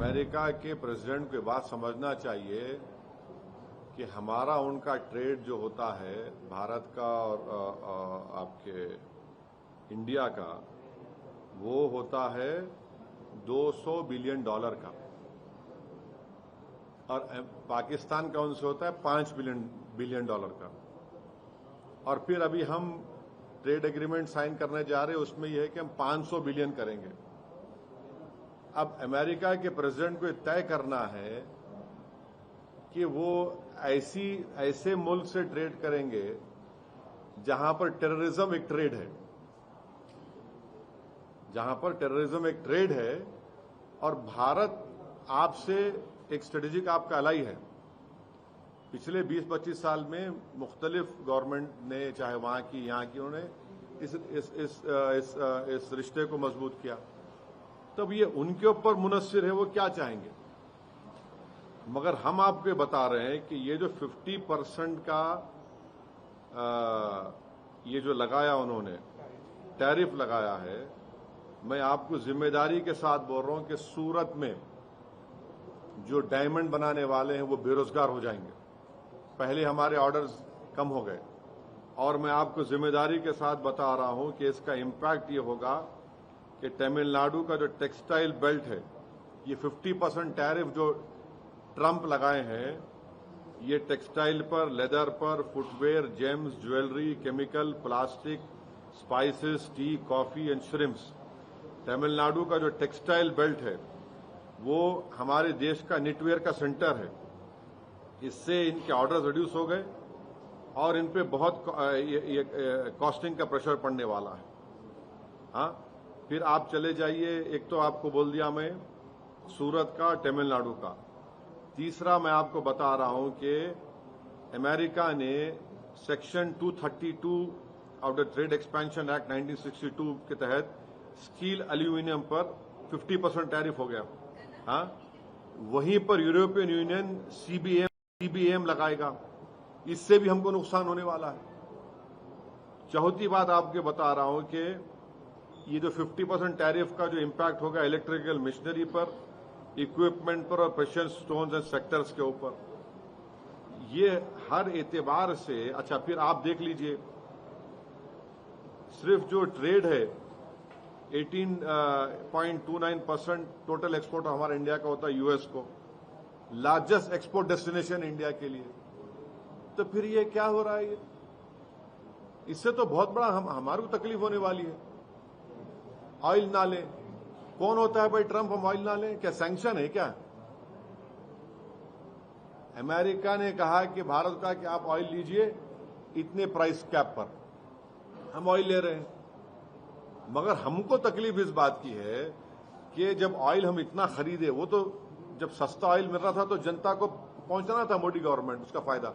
America के president को बात समझना चाहिए कि हमारा उनका ट्रेड जो होता है भारत का और आपके इंडिया का, वो होता है $200 बिलियन का, और पाकिस्तान का उनसे होता है $5 बिलियन का। और फिर अभी हम ट्रेड एग्रीमेंट साइन करने जा रहे हैं, उसमें यह है कि हम 500 बिलियन करेंगे। अब अमेरिका के प्रेसिडेंट को तय करना है कि वो ऐसे मुल्क से ट्रेड करेंगे जहां पर टेररिज्म एक ट्रेड है, जहां पर टेररिज्म एक ट्रेड है, और भारत आपसे एक स्ट्रेटेजिक आपका अलाई है। पिछले 20-25 साल में मुख्तलिफ गवर्नमेंट ने, चाहे वहां की यहाँ की, उन्होंने इस रिश्ते को मजबूत किया। तब ये उनके ऊपर मुनस्सिर है वो क्या चाहेंगे। मगर हम आपको बता रहे हैं कि ये जो 50% का ये जो लगाया उन्होंने, टैरिफ लगाया है, मैं आपको जिम्मेदारी के साथ बोल रहा हूं कि सूरत में जो डायमंड बनाने वाले हैं वो बेरोजगार हो जाएंगे। पहले हमारे ऑर्डर्स कम हो गए, और मैं आपको जिम्मेदारी के साथ बता रहा हूं कि इसका इम्पैक्ट ये होगा कि तमिलनाडु का जो टेक्सटाइल बेल्ट है, ये 50% टैरिफ जो ट्रंप लगाए हैं, ये टेक्सटाइल पर, लेदर पर, footwear, James, jewellery, chemical, plastic, spices, T, coffee and shrimps. Tamil Nadu का जो टेक्सटाइल बेल्ट है वो हमारे देश का निटवेयर का सेंटर है। इससे इनके ऑर्डर्स रिड्यूस हो गए और इन पे बहुत कॉस्टिंग का प्रेशर पड़ने वाला है। हाँ, फिर आप चले जाइए, एक तो आपको बोल दिया मैं सूरत का, तमिलनाडु का। तीसरा मैं आपको बता रहा हूं कि अमेरिका ने section 232 of the trade expansion act 1962 के तहत स्टील एल्यूमिनियम पर 50% टैरिफ हो गया। हाँ, वहीं पर यूरोपियन यूनियन सीबीएम लगाएगा, इससे भी हमको नुकसान होने वाला है। चौथी बात आपको बता रहा हूं कि ये जो 50% टैरिफ का जो इम्पैक्ट होगा इलेक्ट्रिकल मशीनरी पर, इक्विपमेंट पर और प्रेशियस स्टोन्स एंड सेक्टर्स के ऊपर, ये हर एतबार से। अच्छा, फिर आप देख लीजिए, सिर्फ जो ट्रेड है 18.29% टोटल एक्सपोर्ट हमारा इंडिया का होता है यूएस को, लार्जेस्ट एक्सपोर्ट डेस्टिनेशन इंडिया के लिए। तो फिर ये क्या हो रहा है, ये इससे तो बहुत बड़ा हमारे को तकलीफ होने वाली है। ऑयल ना लें, कौन होता है भाई ट्रंप हम ऑयल ना लें? क्या सैंक्शन है क्या? अमेरिका ने कहा कि भारत का कि आप ऑयल लीजिए इतने प्राइस कैप पर, हम ऑयल ले रहे हैं। मगर हमको तकलीफ इस बात की है कि जब ऑयल हम इतना खरीदे, वो तो जब सस्ता ऑयल मिल रहा था तो जनता को पहुंचाना था मोदी गवर्नमेंट, उसका फायदा।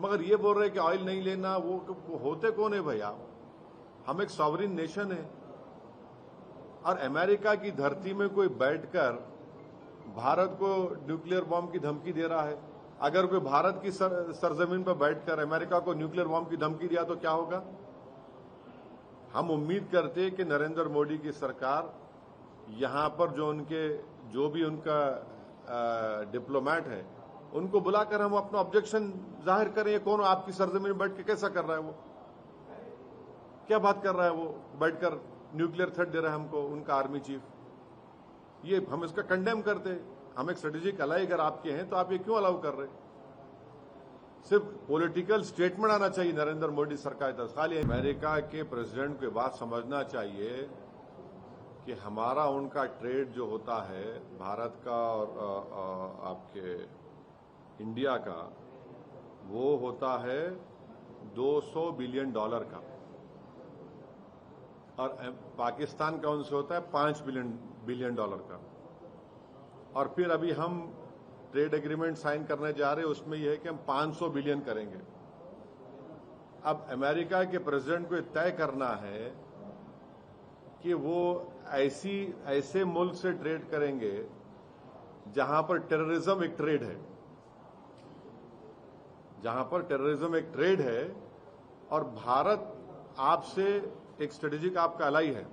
मगर ये बोल रहे कि ऑयल नहीं लेना, वो होते कौन है भाई आप? हम एक सॉवरिन नेशन है, और अमेरिका की धरती में कोई बैठकर भारत को न्यूक्लियर बॉम्ब की धमकी दे रहा है। अगर कोई भारत की सरजमीन पर बैठकर अमेरिका को न्यूक्लियर बॉम्ब की धमकी दिया तो क्या होगा? हम उम्मीद करते हैं कि नरेंद्र मोदी की सरकार यहां पर जो भी उनका डिप्लोमेट है, उनको बुलाकर हम अपना ऑब्जेक्शन जाहिर करें। कौन आपकी सरजमीन में बैठ के कैसा कर रहा है? वो क्या बात कर रहा है? वो बैठकर न्यूक्लियर थ्रेट दे रहा है हमको, उनका आर्मी चीफ। ये हम इसका कंडेम करते। हम एक स्ट्रेटेजिक अलाई अगर आपके हैं तो आप ये क्यों अलाउ कर रहे? सिर्फ पॉलिटिकल स्टेटमेंट आना चाहिए नरेंद्र मोदी सरकार का। खाली अमेरिका के प्रेसिडेंट को बात समझना चाहिए कि हमारा उनका ट्रेड जो होता है भारत का और आपके इंडिया का, वो होता है $200 बिलियन का, और पाकिस्तान का उनसे होता है $5 बिलियन का। और फिर अभी हम ट्रेड एग्रीमेंट साइन करने जा रहे हैं, उसमें यह है कि हम 500 बिलियन करेंगे। अब अमेरिका के प्रेसिडेंट को तय करना है कि वो ऐसे मुल्क से ट्रेड करेंगे जहां पर टेररिज्म एक ट्रेड है, जहां पर टेररिज्म एक ट्रेड है, और भारत आपसे एक स्ट्रेटेजिक आपका अलाई है।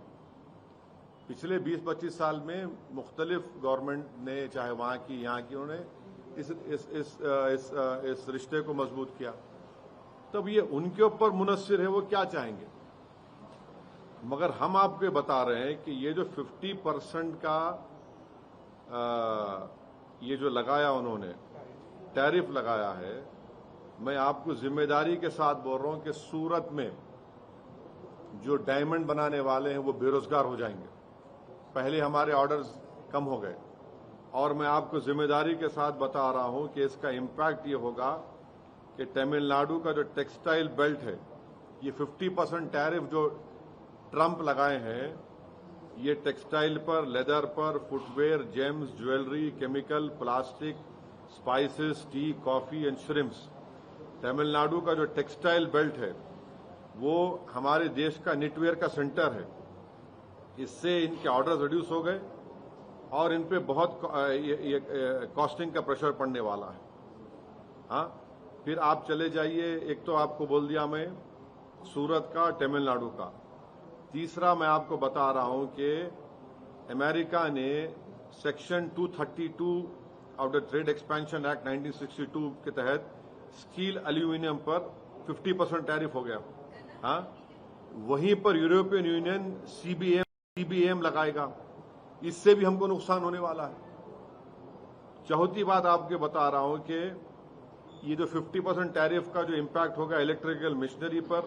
पिछले 20-25 साल में मुख्तलिफ गवर्नमेंट ने, चाहे वहां की यहाँ की, उन्होंने इस रिश्ते को मजबूत किया। तब ये उनके ऊपर मुनस्सिर है, वो क्या चाहेंगे। मगर हम आपको बता रहे हैं कि ये जो 50% का ये जो लगाया उन्होंने, टैरिफ लगाया है, मैं आपको जिम्मेदारी के साथ बोल रहा हूं कि सूरत में जो डायमंड बनाने वाले हैं वो बेरोजगार हो जाएंगे। पहले हमारे ऑर्डर्स कम हो गए और मैं आपको जिम्मेदारी के साथ बता रहा हूं कि इसका इम्पैक्ट ये होगा कि तमिलनाडु का जो टेक्सटाइल बेल्ट है, ये 50% टैरिफ जो ट्रंप लगाए हैं, ये टेक्सटाइल पर, लेदर पर, footwear, James, jewellery, chemical, plastic, spices, T, coffee and shrimps. Tamil Nadu का जो टेक्सटाइल बेल्ट है वो हमारे देश का निटवेयर का सेंटर है। इससे इनके ऑर्डर्स रिड्यूस हो गए और इन पे बहुत कॉस्टिंग का प्रेशर पड़ने वाला है। हाँ, फिर आप चले जाइए, एक तो आपको बोल दिया मैं सूरत का, तमिलनाडु का। तीसरा मैं आपको बता रहा हूं कि अमेरिका ने section 232 of the trade expansion act 1962 के तहत स्टील एल्यूमिनियम पर 50% टैरिफ हो गया। हाँ, वहीं पर यूरोपियन यूनियन सीबीएम लगाएगा। इससे भी हमको नुकसान होने वाला है। चौथी बात आपको बता रहा हूं कि ये जो 50% टैरिफ का जो इम्पैक्ट होगा इलेक्ट्रिकल मशीनरी पर,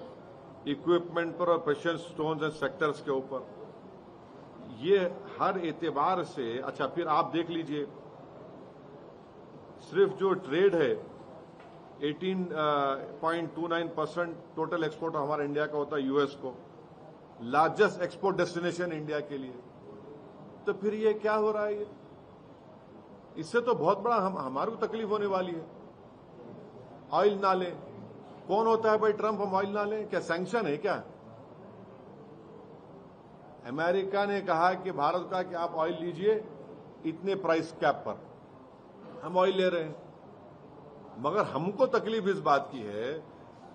इक्विपमेंट पर और प्रेशियस स्टोन्स एंड सेक्टर्स के ऊपर, ये हर एतबार से। अच्छा, फिर आप देख लीजिए, सिर्फ जो ट्रेड है 18.29% टोटल एक्सपोर्ट हमारा इंडिया का होता है यूएस को, लार्जेस्ट एक्सपोर्ट डेस्टिनेशन इंडिया के लिए। तो फिर ये क्या हो रहा है, ये इससे तो बहुत बड़ा हमारे को तकलीफ होने वाली है। ऑयल ना लें, कौन होता है भाई ट्रंप, हम ऑयल ना लें? क्या सैंक्शन है क्या? अमेरिका ने कहा कि भारत का कि आप ऑयल लीजिए इतने प्राइस कैप पर, हम ऑयल ले रहे हैं। मगर हमको तकलीफ इस बात की है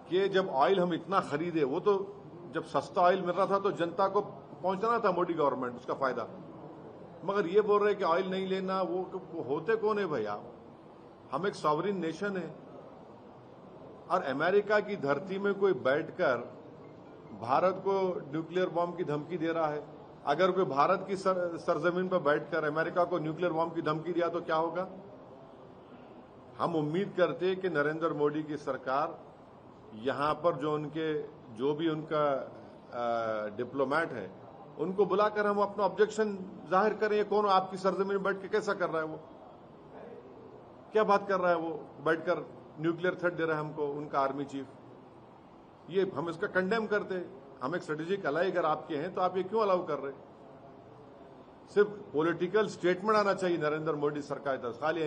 कि जब ऑयल हम इतना खरीदे, वो तो जब सस्ता ऑयल मिल रहा था तो जनता को पहुंचाना था मोदी गवर्नमेंट, उसका फायदा। मगर ये बोल रहे कि ऑयल नहीं लेना, वो होते कौन है भाई आप? हम एक सॉवरिन नेशन है और अमेरिका की धरती में कोई बैठकर भारत को न्यूक्लियर बॉम्ब की धमकी दे रहा है। अगर कोई भारत की सरजमीन पर बैठकर अमेरिका को न्यूक्लियर बॉम्ब की धमकी दिया तो क्या होगा? हम उम्मीद करते हैं कि नरेंद्र मोदी की सरकार यहां पर जो भी उनका डिप्लोमेट है, उनको बुलाकर हम अपना ऑब्जेक्शन जाहिर करें। कौन आपकी सरजमीन में बैठ के कैसा कर रहा है? वो क्या बात कर रहा है? वो बैठकर न्यूक्लियर थ्रेट दे रहा है हमको, उनका आर्मी चीफ। ये हम इसका कंडेम करते। हम एक स्ट्रेटेजिक अलाई अगर आपके हैं तो आप ये क्यों अलाउ कर रहे? सिर्फ पॉलिटिकल स्टेटमेंट आना चाहिए नरेंद्र मोदी सरकार का, खाली